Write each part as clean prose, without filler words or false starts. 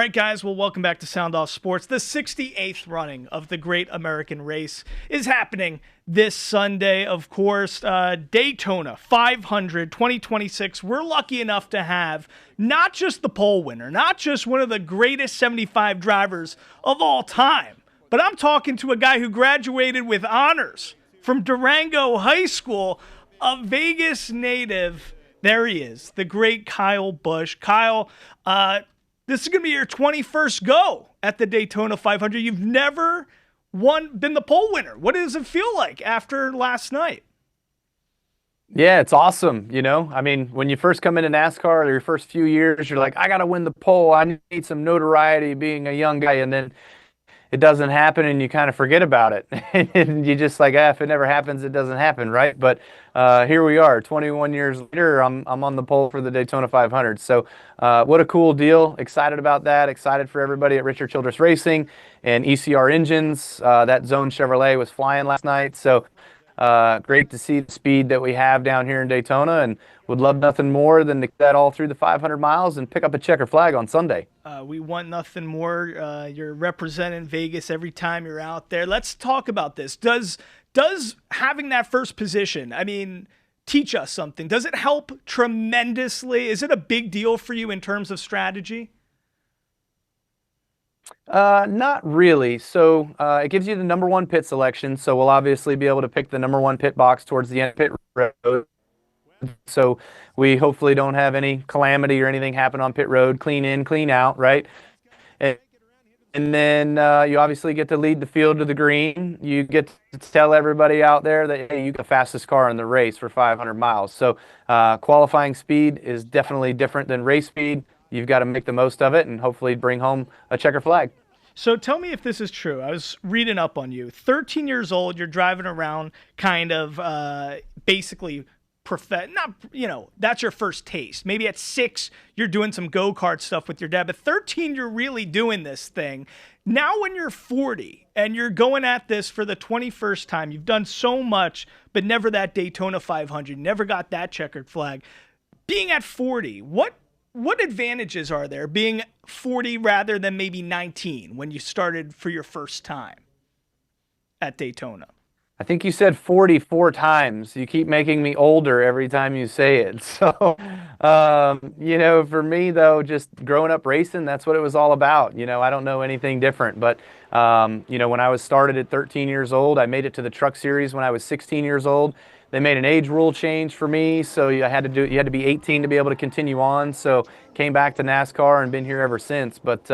right, guys. Well, welcome back to Sound Off Sports. The 68th running of the Great American Race is happening this Sunday, of course. Daytona 500 2026. We're lucky enough to have not just the pole winner, not just one of the greatest 75 drivers of all time, but I'm talking to a guy who graduated with honors from Durango High School, a Vegas native. There he is, the great Kyle Busch. Kyle, this is going to be your 21st go at the Daytona 500. You've never been the pole winner. What does it feel like after last night? Yeah, it's awesome. I mean, when you first come into NASCAR, your first few years, you're like, I got to win the pole. I need some notoriety being a young guy. And then it doesn't happen and you kind of forget about it. And you just like, if it never happens, it doesn't happen, right? But here we are, 21 years later, I'm on the pole for the Daytona 500. So what a cool deal. Excited about that. Excited for everybody at Richard Childress Racing and ECR Engines. That Zone Chevrolet was flying last night. So great to see the speed that we have down here in Daytona, and would love nothing more than to get that all through the 500 miles and pick up a checker flag on Sunday. We want nothing more. You're representing Vegas every time you're out there. Let's talk about this. Does having that first position, I mean, teach us something? Does it help tremendously? Is it a big deal for you in terms of strategy? Not really. So it gives you the number one pit selection. So we'll obviously be able to pick the number one pit box towards the end of pit road. So we hopefully don't have any calamity or anything happen on pit road. Clean in, clean out, right? And then you obviously get to lead the field to the green. You get to tell everybody out there that, hey, you got the fastest car in the race for 500 miles. So qualifying speed is definitely different than race speed. You've got to make the most of it and hopefully bring home a checker flag. So tell me if this is true. I was reading up on you. 13 years old, you're driving around kind of basically that's your first taste. Maybe at 6, you're doing some go-kart stuff with your dad, but 13, you're really doing this thing. Now when you're 40 and you're going at this for the 21st time, you've done so much, but never that Daytona 500, never got that checkered flag. Being at 40, what advantages are there being 40 rather than maybe 19 when you started for your first time at Daytona? I think you said 44 times. You keep making me older every time you say it. So, for me, though, just growing up racing, that's what it was all about. I don't know anything different. But, when I was started at 13 years old, I made it to the Truck Series when I was 16 years old. They made an age rule change for me, so you had to be 18 to be able to continue on. So came back to NASCAR and been here ever since. But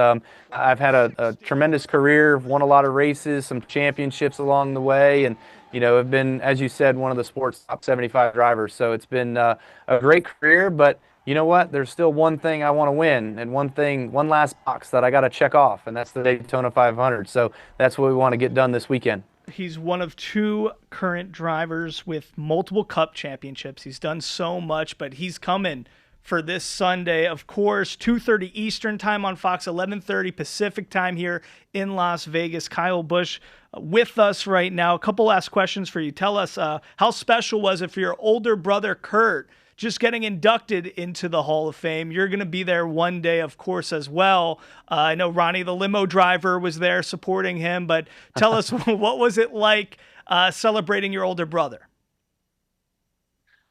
I've had a tremendous career, won a lot of races, some championships along the way, and have been, as you said, one of the sport's top 75 drivers. So it's been a great career. But you know what? There's still one thing I want to win, and one last box that I got to check off, and that's the Daytona 500. So that's what we want to get done this weekend. He's one of 2 current drivers with multiple Cup championships. He's done so much, but he's coming for this Sunday, of course, 2:30 Eastern time on Fox, 11:30 Pacific time here in Las Vegas. Kyle Busch with us right now. A couple last questions for you. Tell us, how special was it for your older brother, Kurt, just getting inducted into the Hall of Fame? You're going to be there one day, of course, as well. I know Ronnie, the limo driver, was there supporting him, but tell us, what was it like celebrating your older brother?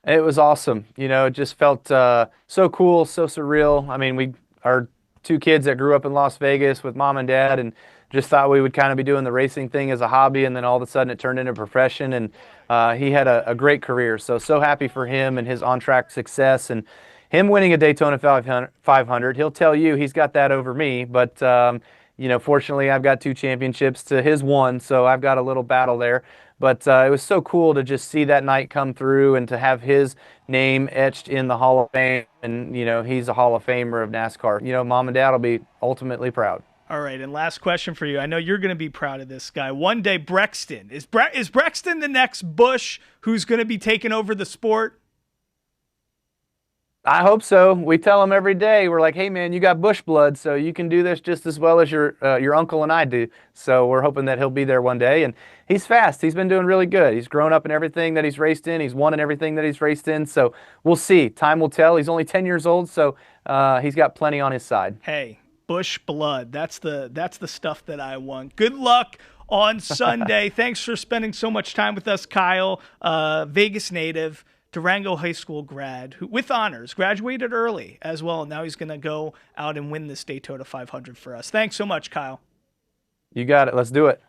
It was awesome. It just felt so cool, so surreal. I mean, we are 2 kids that grew up in Las Vegas with mom and dad, and just thought we would kind of be doing the racing thing as a hobby, and then all of a sudden it turned into a profession, and he had a great career. So happy for him and his on-track success, and him winning a Daytona 500. He'll tell you he's got that over me, but fortunately I've got 2 championships to his 1, so I've got a little battle there. But it was so cool to just see that night come through and to have his name etched in the Hall of Fame, and he's a Hall of Famer of NASCAR. Mom and dad will be ultimately proud. All right, and last question for you. I know you're going to be proud of this guy. One day, Brexton. Is Brexton the next Busch who's going to be taking over the sport? I hope so. We tell him every day, we're like, hey, man, you got Busch blood, so you can do this just as well as your uncle and I do. So we're hoping that he'll be there one day. And he's fast. He's been doing really good. He's grown up in everything that he's raced in. He's won in everything that he's raced in. So we'll see. Time will tell. He's only 10 years old, so he's got plenty on his side. Hey, Busch blood. That's the stuff that I want. Good luck on Sunday. Thanks for spending so much time with us, Kyle. Vegas native, Durango High School grad, who with honors, graduated early as well. Now he's going to go out and win this Daytona 500 for us. Thanks so much, Kyle. You got it. Let's do it.